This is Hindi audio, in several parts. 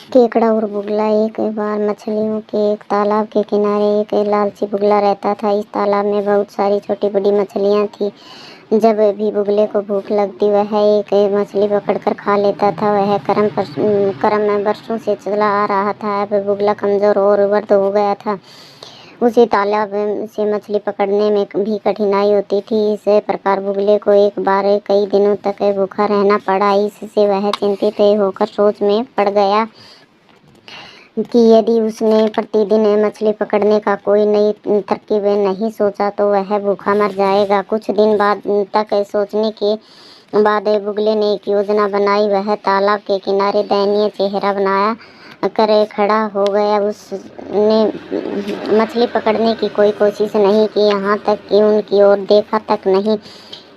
केकड़ा और बुगला। एक बार मछलियों के एक तालाब के किनारे एक लालची बुगला रहता था। इस तालाब में बहुत सारी छोटी बड़ी मछलियां थी। जब भी बुगले को भूख लगती वह एक मछली पकड़कर खा लेता था। वह क्रम में वर्षों से चला आ रहा था। अब बुगला कमजोर और वृद्ध हो गया था। उसे तालाब से मछली पकड़ने में भी कठिनाई होती थी। इस प्रकार बुगले को एक बार कई दिनों तक भूखा रहना पड़ा। इससे वह चिंतित होकर सोच में पड़ गया कि यदि उसने प्रतिदिन मछली पकड़ने का कोई नई तरकीब नहीं सोचा तो वह भूखा मर जाएगा। कुछ दिन बाद तक सोचने के बाद बुगले ने एक योजना बनाई। वह तालाब के किनारे दयनीय चेहरा बनाया कर खड़ा हो गया। उसने मछली पकड़ने की कोई कोशिश नहीं की, यहाँ तक कि उनकी ओर देखा तक नहीं।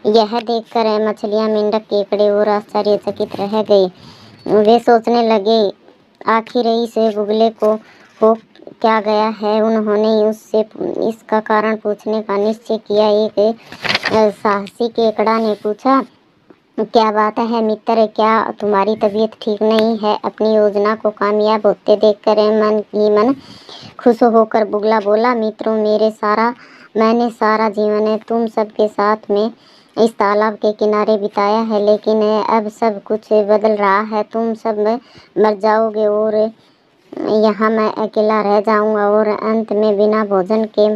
यह देखकर मछलियाँ, मेंढक, केकड़े और आश्चर्यचकित रह गए। वे सोचने लगे, आखिर इस बुगले को हो क्या गया है। उन्होंने उससे इसका कारण पूछने का निश्चय किया। एक साहसी केकड़ा ने पूछा, क्या बात है मित्र, क्या तुम्हारी तबीयत ठीक नहीं है। अपनी योजना को कामयाब होते देखकर मन ही मन खुश होकर बुगला बोला, मित्रों, मैंने सारा जीवन तुम सबके साथ में इस तालाब के किनारे बिताया है, लेकिन अब सब कुछ बदल रहा है। तुम सब मर जाओगे और यहाँ मैं अकेला रह जाऊंगा और अंत में बिना भोजन के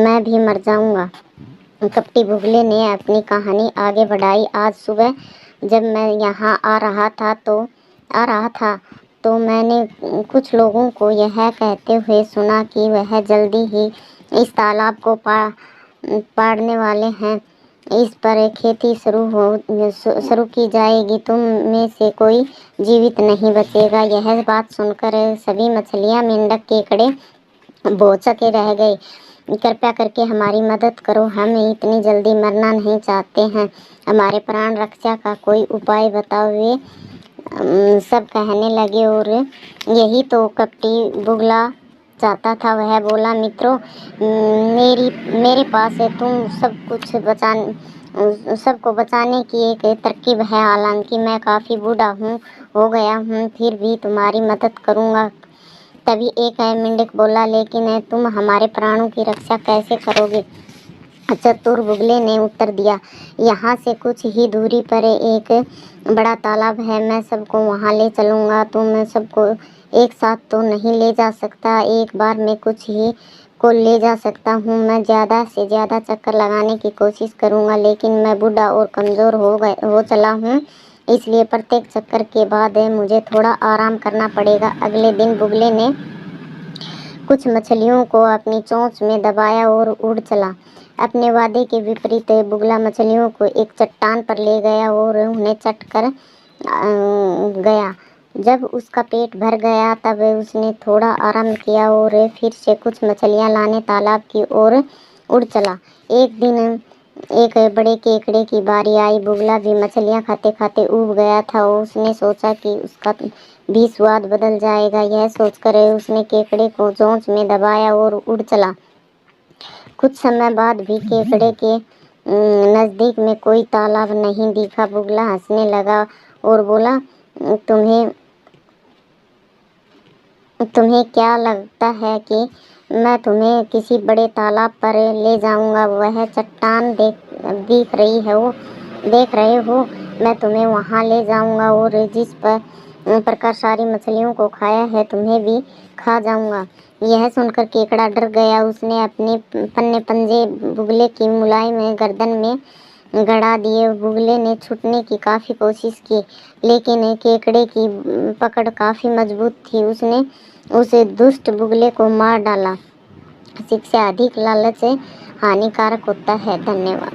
मैं भी मर जाऊंगा। कपटी बुगले ने अपनी कहानी आगे बढ़ाई। आज सुबह जब मैं यहाँ आ रहा था तो मैंने कुछ लोगों को यह कहते हुए सुना कि वह जल्दी ही इस तालाब को पाड़ने वाले हैं। इस पर खेती शुरू की जाएगी। तुम में से कोई जीवित नहीं बचेगा। यह बात सुनकर सभी मछलियाँ, मेंढक, केकड़े भौचक्के रह गए। कृपया करके हमारी मदद करो, हम इतनी जल्दी मरना नहीं चाहते हैं। हमारे प्राण रक्षा का कोई उपाय बताओ। वे सब कहने लगे। और यही तो कपटी बुगला चाहता था। वह बोला, मित्रों, मेरे पास तुम सबको बचाने की एक तरकीब है। हालांकि मैं काफ़ी बूढ़ा हो गया हूँ, फिर भी तुम्हारी मदद करूँगा। तभी एक मेंढक बोला, लेकिन तुम हमारे प्राणों की रक्षा कैसे करोगे। चतुर बुगले ने उत्तर दिया, यहाँ से कुछ ही दूरी पर एक बड़ा तालाब है। मैं सबको वहाँ ले चलूँगा। तुम सबको एक साथ तो नहीं ले जा सकता। एक बार में कुछ ही को ले जा सकता हूँ। मैं ज़्यादा से ज़्यादा चक्कर लगाने की कोशिश करूँगा, लेकिन मैं बूढ़ा और कमज़ोर हो चला हूँ, इसलिए प्रत्येक चक्कर के बाद मुझे थोड़ा आराम करना पड़ेगा। अगले दिन बुगले ने कुछ मछलियों को अपनी चोंच में दबाया और उड़ चला। अपने वादे के विपरीत बुगला मछलियों को एक चट्टान पर ले गया और उन्हें चट कर गया। जब उसका पेट भर गया तब उसने थोड़ा आराम किया और फिर से कुछ मछलियां लाने तालाब की ओर उड़ चला। एक दिन एक बड़े केकड़े की बारी आई। बुगला भी मछलियां खाते खाते ऊब गया था। उसने सोचा कि उसका भी स्वाद बदल जाएगा। यह सोचकर उसने केकड़े को चोंच में दबाया और उड़ चला। कुछ समय बाद भी केकड़े के नज़दीक में कोई तालाब नहीं दिखा। बुगला हंसने लगा और बोला, तुम्हें क्या लगता है कि मैं तुम्हें किसी बड़े तालाब पर ले जाऊंगा। वह चट्टान देख रहे हो, मैं तुम्हें वहां ले जाऊंगा और जिस प्रकार सारी मछलियों को खाया है तुम्हें भी खा जाऊंगा। यह सुनकर केकड़ा डर गया। उसने अपने पन्ने पंजे बुगले की मुलायम गर्दन में गड़ा दिए। बुगले ने छूटने की काफ़ी कोशिश की, लेकिन केकड़े की पकड़ काफ़ी मजबूत थी। उसने उस दुष्ट बुगले को मार डाला। शिक्षा अधिक लालच हानिकारक होता है। धन्यवाद।